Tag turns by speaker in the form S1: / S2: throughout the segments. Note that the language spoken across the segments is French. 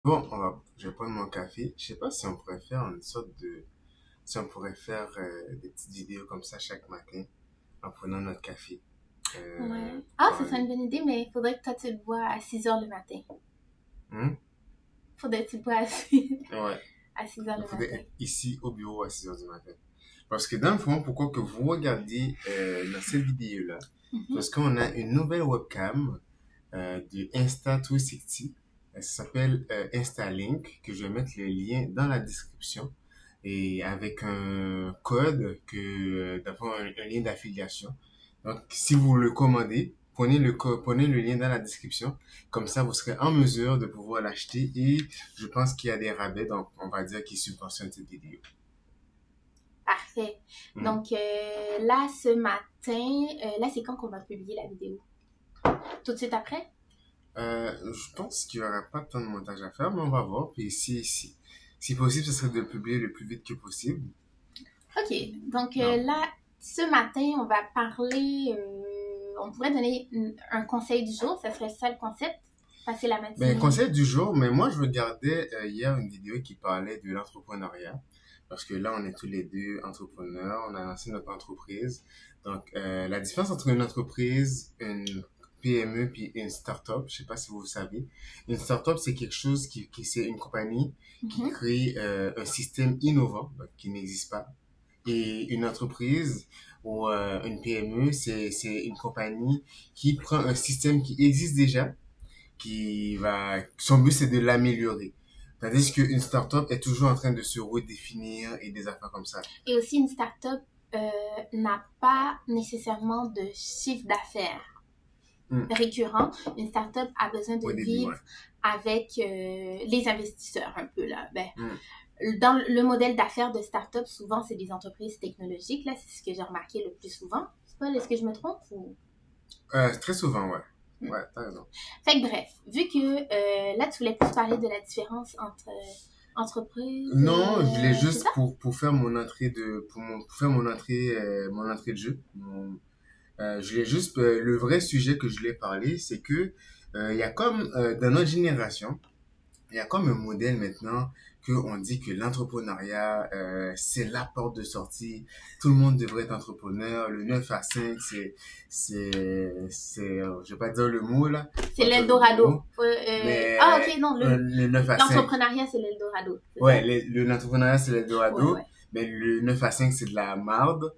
S1: Bon, je vais prendre mon café. Je sais pas si on pourrait faire une sorte de, si on pourrait faire des petites vidéos comme ça chaque matin en prenant notre café.
S2: Ouais. Ah, ce serait
S1: Parler.
S2: une bonne idée, mais il faudrait que toi tu le bois à 6 heures le matin.
S1: Hmm?
S2: Faudrait que tu le bois
S1: Ouais.
S2: à 6 heures
S1: Il
S2: le
S1: faudrait
S2: matin.
S1: être ici au bureau à 6 heures du matin. Parce que dans le fond, pourquoi que vous regardez dans cette vidéo-là,
S2: Mhm.
S1: parce qu'on a une nouvelle webcam du Insta360. Ça s'appelle InstaLink, que je vais mettre le lien dans la description. Et avec un code d'avoir un lien d'affiliation. Donc, si vous le commandez, prenez le lien dans la description. Comme ça, vous serez en mesure de pouvoir l'acheter et je pense qu'il y a des rabais, donc on va dire qu'ils subventionnent cette vidéo.
S2: Parfait.
S1: Hmm.
S2: Donc là, ce matin, là, c'est quand qu'on va publier la vidéo? Tout de suite après?
S1: Je pense qu'il y aura pas tant de montage à faire, mais on va voir. Puis si possible, ce serait de le publier le plus vite que possible.
S2: OK. Donc
S1: Non.
S2: là, ce matin, on va parler, on pourrait donner un conseil du jour. Ça serait ça le concept? Passer la
S1: Ben,
S2: matinée.
S1: conseil du jour, mais moi, je regardais hier une vidéo qui parlait de l'entrepreneuriat. Parce que là, on est tous les deux entrepreneurs, on a lancé notre entreprise. Donc, la différence entre une entreprise, une PME puis une start-up, je sais pas si vous savez. Une start-up, c'est quelque chose c'est une compagnie qui
S2: Mhm.
S1: crée un système innovant, donc, qui n'existe pas. Et une entreprise ou une PME, c'est une compagnie qui prend un système qui existe déjà son but c'est de l'améliorer. Tandis qu'une startup est toujours en train de se redéfinir et des affaires comme ça.
S2: Et aussi, une start-up n'a pas nécessairement de chiffre d'affaires
S1: Hmm.
S2: récurrent. Une start-up a besoin de
S1: Au début, ouais.
S2: vivre avec les investisseurs un peu là. Ben,
S1: Hmm.
S2: dans le modèle d'affaires de start-up, souvent, c'est des entreprises technologiques. Là, c'est ce que j'ai remarqué le plus souvent. C'est pas, est-ce que je me trompe ou...
S1: Très souvent, ouais.
S2: Hmm.
S1: Ouais, t'as raison.
S2: Fait que bref, vu que là, tu voulais plus parler de la différence entre entreprise
S1: Non, je voulais
S2: c'est
S1: juste
S2: ça?
S1: pour faire pour faire mon entrée de jeu. Je voulais juste, le vrai sujet que je voulais parler, c'est que, il y a comme, dans notre génération, il y a comme un modèle maintenant que on dit que l'entrepreneuriat, c'est la porte de sortie. Tout le monde devrait être entrepreneur. Le 9 à 5, je vais pas dire le mot là,
S2: C'est
S1: je vais pas dire le
S2: l'Eldorado.
S1: mot,
S2: Ah,
S1: mais
S2: ok, non,
S1: le 9 à 5,
S2: l'entrepreneuriat, c'est l'Eldorado, c'est
S1: ouais,
S2: ça?
S1: l'entrepreneuriat c'est
S2: Ouais,
S1: l'Eldorado,
S2: ouais.
S1: mais le 9 à 5 c'est de la marde.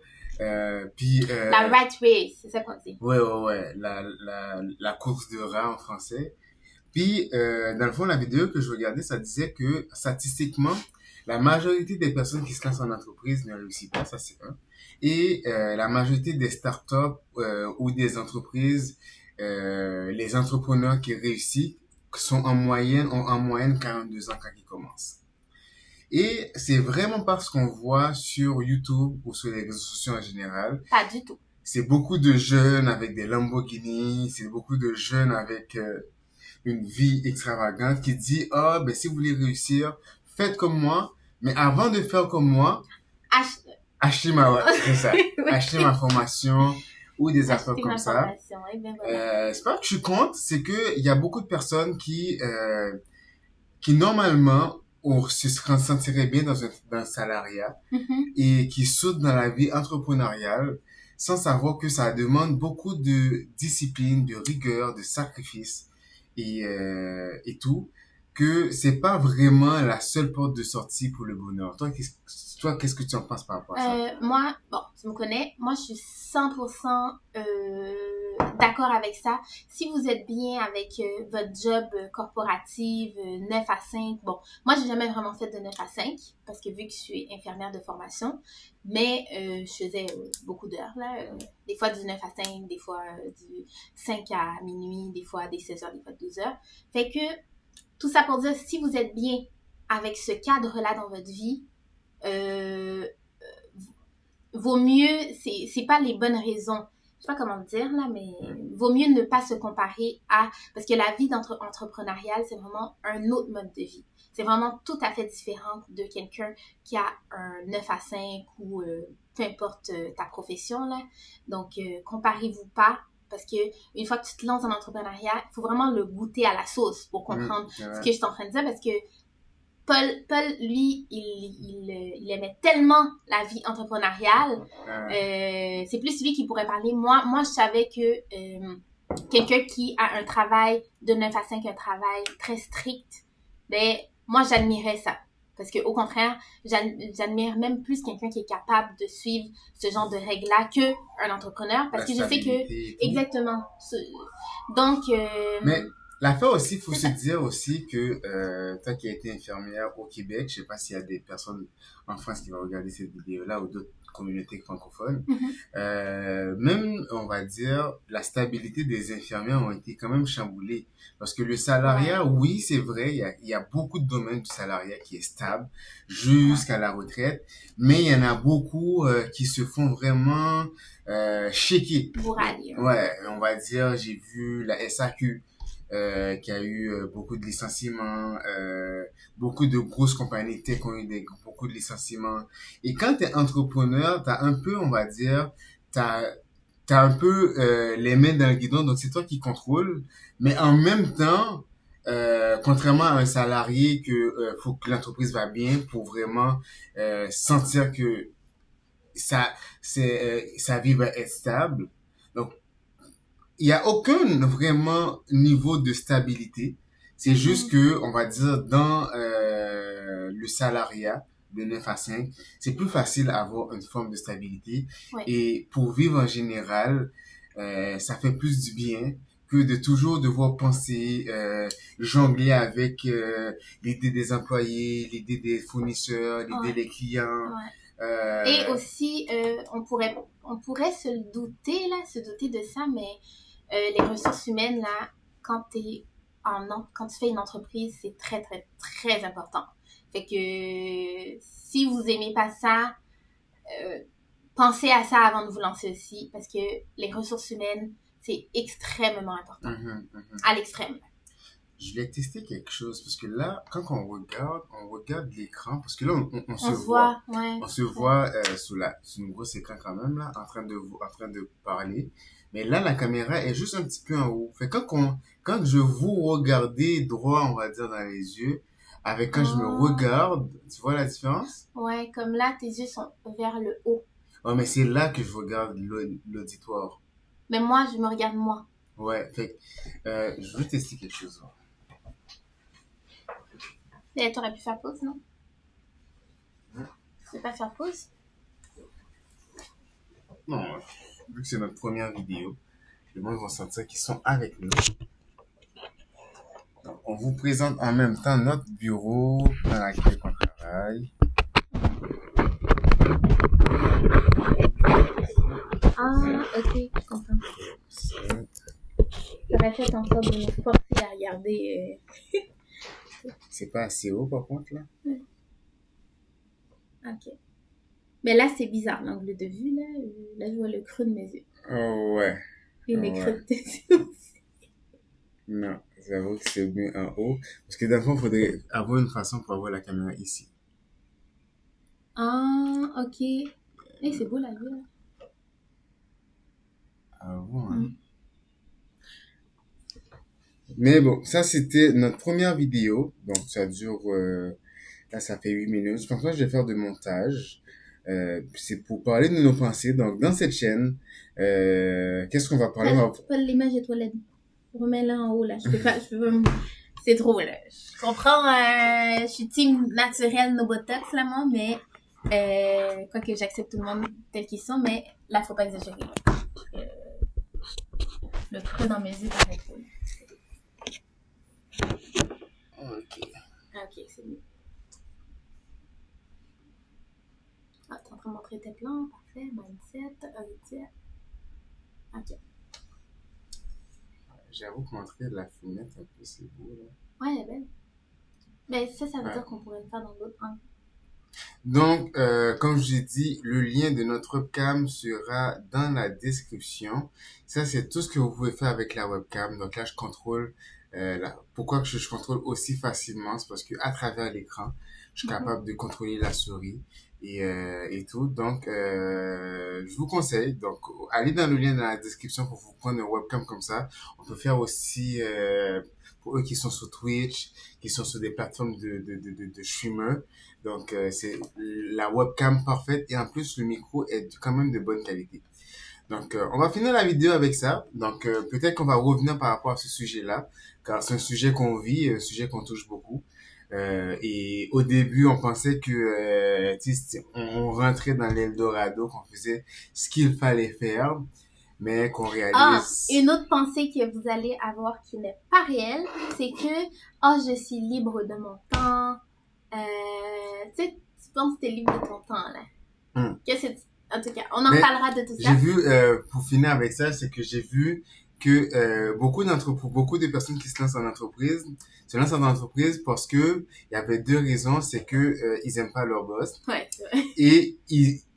S1: Puis,
S2: La rat race, c'est ça qu'on dit.
S1: ouais, la course de rat en français. Puis, dans le fond, la vidéo que je regardais, ça disait que statistiquement, la majorité des personnes qui se lancent en entreprise ne réussissent pas, ça c'est un. Et la majorité des startups ou des entreprises, les entrepreneurs qui réussissent ont en moyenne 42 ans quand ils commencent. Et c'est vraiment parce qu'on voit sur YouTube ou sur les réseaux sociaux en général,
S2: Pas du tout.
S1: c'est beaucoup de jeunes avec des Lamborghini, c'est beaucoup de jeunes avec une vie extravagante qui dit, ah, ben, si vous voulez réussir, faites comme moi. Mais avant de faire comme moi,
S2: Ach-
S1: ouais, c'est ça. Achetez ma
S2: oui.
S1: formation ou des affaires
S2: Acheter
S1: comme
S2: ma
S1: ça.
S2: formation, et bien voilà.
S1: C'est pas que je suis contre, c'est que il y a beaucoup de personnes qui normalement, se sentiraient bien dans un salariat
S2: Mhm.
S1: et qui sautent dans la vie entrepreneuriale sans savoir que ça demande beaucoup de discipline, de rigueur, de sacrifice et tout, que c'est pas vraiment la seule porte de sortie pour le bonheur. Toi, qu'est-ce que tu en penses par rapport à ça?
S2: Moi, bon, tu me connais, moi je suis 100% d'accord avec ça. Si vous êtes bien avec votre job corporatif, 9 à 5, bon, moi j'ai jamais vraiment fait de 9 à 5 parce que vu que je suis infirmière de formation, mais je faisais beaucoup d'heures là, des fois du 9 à 5, des fois du 5 à minuit, des fois des 16 heures, des fois 12 heures. Fait que tout ça pour dire, si vous êtes bien avec ce cadre-là dans votre vie, euh, vaut mieux, c'est pas les bonnes raisons. Je sais pas comment dire là, mais vaut mieux ne pas se comparer à, parce que la vie d'entrepreneuriale, c'est vraiment un autre mode de vie. C'est vraiment tout à fait différent de quelqu'un qui a un 9 à 5 ou peu importe ta profession là. Donc, comparez-vous pas. Parce que une fois que tu te lances en entrepreneuriat, il faut vraiment le goûter à la sauce pour comprendre ce que je suis en train de dire. Parce que Paul, lui, il aimait tellement la vie entrepreneuriale. C'est plus lui qui pourrait parler. Moi, je savais que quelqu'un qui a un travail de 9 à 5, un travail très strict, ben, moi, j'admirais ça. Parce que, au contraire, j'admire même plus quelqu'un qui est capable de suivre ce genre de règles-là qu'un entrepreneur. Parce que je sais que, exactement. Donc,
S1: mais l'affaire aussi, il faut se dire aussi que toi qui as été infirmière au Québec, je sais pas s'il y a des personnes en France qui vont regarder cette vidéo-là ou d'autres communautés francophones, même, on va dire, la stabilité des infirmières ont été quand même chamboulées. Parce que le salariat, oui, c'est vrai, il y a beaucoup de domaines du salariat qui est stable jusqu'à la retraite, mais il y en a beaucoup qui se font vraiment shaker. Ouais, on va dire, j'ai vu la SAQ qui a eu beaucoup de licenciements, beaucoup de grosses compagnies tech ont eu beaucoup de licenciements. Et quand tu es entrepreneur, tu as un peu, on va dire, t'as un peu les mains dans le guidon, donc c'est toi qui contrôles, mais en même temps, contrairement à un salarié que faut que l'entreprise va bien pour vraiment sentir que sa vie va être stable. Donc il y a aucun vraiment niveau de stabilité. C'est juste que, on va dire, dans le salariat de 9 à 5, c'est plus facile d'avoir une forme de stabilité.
S2: Ouais.
S1: Et pour vivre en général, ça fait plus du bien que de toujours devoir penser, jongler avec l'idée des employés, l'idée des fournisseurs, l'idée des clients.
S2: Ouais. Et aussi, on pourrait se douter de ça, mais les ressources humaines, là, quand tu fais une entreprise, c'est très, très, très important. Fait que si vous aimez pas ça, pensez à ça avant de vous lancer aussi, parce que les ressources humaines, c'est extrêmement important. À l'extrême.
S1: Je voulais tester quelque chose, parce que là, quand on regarde l'écran, parce que là, on se voit.
S2: Ouais.
S1: On se voit sous une grosse écran quand même, là, en train de parler. Mais là, la caméra est juste un petit peu en haut. Fait quand je vous regardez droit, on va dire, dans les yeux, avec quand je me regarde, tu vois la différence?
S2: Ouais, comme là, tes yeux sont vers le haut.
S1: Ouais, mais c'est là que je regarde l'auditoire.
S2: Mais moi, je me regarde moi.
S1: Ouais, fait je veux tester quelque chose.
S2: Et t'aurais pu faire pause, non? Tu veux pas faire pause?
S1: Non, vu que c'est notre première vidéo, les gens vont sentir qu'ils sont avec nous. Donc, on vous présente en même temps notre bureau dans lequel on travaille.
S2: Ah, ok, je comprends. J'aurais fait en sorte de me forcer à regarder.
S1: C'est pas assez haut par contre là?
S2: Ok. Mais là, c'est bizarre, l'angle de vue, là. Là, je vois le creux de mes yeux.
S1: Oh ouais.
S2: Et les creux de tes yeux aussi.
S1: Non, j'avoue que c'est mieux en haut. Parce que dans le fond, il faudrait avoir une façon pour avoir la caméra ici.
S2: Ah, ok. Et c'est beau la vue, là.
S1: Ah bon, hein? Mais bon, ça c'était notre première vidéo. Donc ça dure, là ça fait 8 minutes. Je pense que je vais faire de montage. C'est pour parler de nos pensées. Donc dans cette chaîne, qu'est-ce qu'on va parler?
S2: Pas l'image de toilette. Remets-la en haut là. Je peux pas. C'est trop là. Je comprends. Je suis team naturel no botox là moi, mais quoique j'accepte tout le monde tel qu'ils sont, mais là faut pas exagérer. Le creux dans mes yeux paraît trop.
S1: Ok.
S2: Ok, c'est mieux. Ah, t'es en train de montrer tes plans, parfait, mindset, ok.
S1: J'avoue que montrer de la fenêtre un peu, c'est beau là.
S2: Ouais, elle est belle. Mais ça veut dire qu'on pourrait le faire dans d'autres angles.
S1: Donc, comme j'ai dit, le lien de notre webcam sera dans la description. Ça, c'est tout ce que vous pouvez faire avec la webcam. Donc là, je contrôle. Pourquoi que je contrôle aussi facilement? C'est parce que à travers l'écran, je suis capable de contrôler la souris et tout. Donc, je vous conseille. Donc, allez dans le lien dans la description pour vous prendre un webcam comme ça. On peut faire aussi, pour eux qui sont sur Twitch, qui sont sur des plateformes de streamers. Donc, c'est la webcam parfaite et en plus, le micro est quand même de bonne qualité. Donc, on va finir la vidéo avec ça. Donc, peut-être qu'on va revenir par rapport à ce sujet-là, car c'est un sujet qu'on vit, un sujet qu'on touche beaucoup. Et au début, on pensait que tu sais, on rentrait dans l'Eldorado, qu'on faisait ce qu'il fallait faire, mais qu'on
S2: Ah,
S1: réalise...
S2: une autre pensée que vous allez avoir qui n'est pas réelle, c'est que, oh, je suis libre de mon temps. Tu sais, tu penses que t'es libre de ton temps, là.
S1: Hmm.
S2: Qu'est-ce que en tout cas, on en
S1: Mais
S2: parlera de tout ça.
S1: j'ai vu, pour finir avec ça, c'est que j'ai vu que beaucoup de personnes qui se lancent en entreprise, se lancent en entreprise parce que il y avait deux raisons, c'est que ils aiment pas leur boss
S2: Ouais, c'est vrai.
S1: et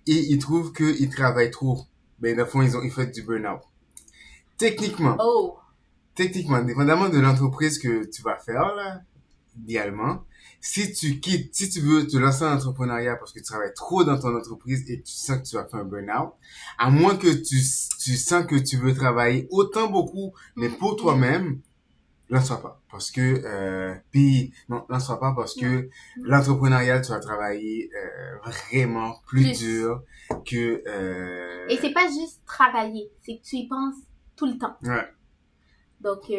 S1: ils trouvent qu'ils travaillent trop. Mais dans le fond, ils font du burn-out. Techniquement,
S2: Oh.
S1: techniquement, dépendamment de l'entreprise que tu vas faire, là, idéalement, si tu quittes, si tu veux te lancer en entrepreneuriat parce que tu travailles trop dans ton entreprise et tu sens que tu vas faire un burn-out, à moins que tu sens que tu veux travailler autant beaucoup, mais pour toi-même, lance-toi pas. Parce que, non, lance-toi pas parce que l'entrepreneuriat, tu vas travailler vraiment plus dur que...
S2: Et c'est pas juste travailler, c'est que tu y penses tout le temps.
S1: Ouais.
S2: Donc,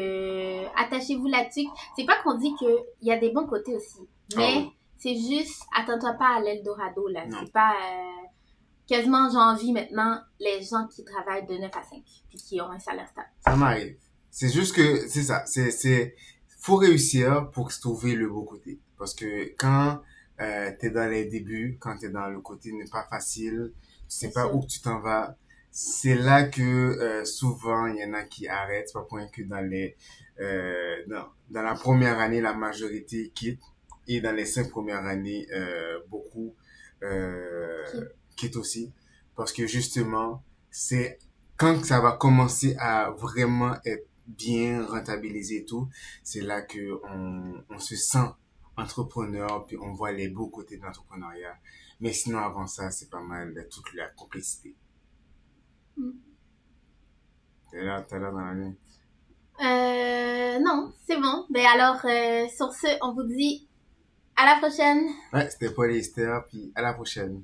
S2: attachez-vous là-dessus. C'est pas qu'on dit qu'il y a des bons côtés aussi, mais
S1: Oh.
S2: c'est juste, attends-toi pas à l'Eldorado, là.
S1: Non.
S2: C'est pas... quasiment, j'envie maintenant les gens qui travaillent de 9 à 5 puis qui ont un salaire stable.
S1: Ça m'arrive. C'est juste que, c'est ça, faut réussir pour se trouver le beau côté. Parce que quand t'es dans les débuts, quand t'es dans le côté n'est pas facile, tu sais
S2: C'est
S1: pas
S2: sûr.
S1: où tu t'en vas, c'est là que souvent il y en a qui arrêtent. C'est pas pour rien que dans la première année, la majorité quitte. Et dans les 5 premières années, beaucoup quittent aussi. Parce que justement, c'est quand ça va commencer à vraiment être bien rentabilisé et tout, c'est là que on se sent entrepreneur, puis on voit les beaux côtés de l'entrepreneuriat. Mais sinon, avant ça, c'est pas mal de toute la complexité.
S2: Mm.
S1: T'es là dans la ligne.
S2: Non, c'est bon. Ben alors, sur ce, on vous dit à la prochaine.
S1: Ouais, c'était Paul et Esther, puis à la prochaine.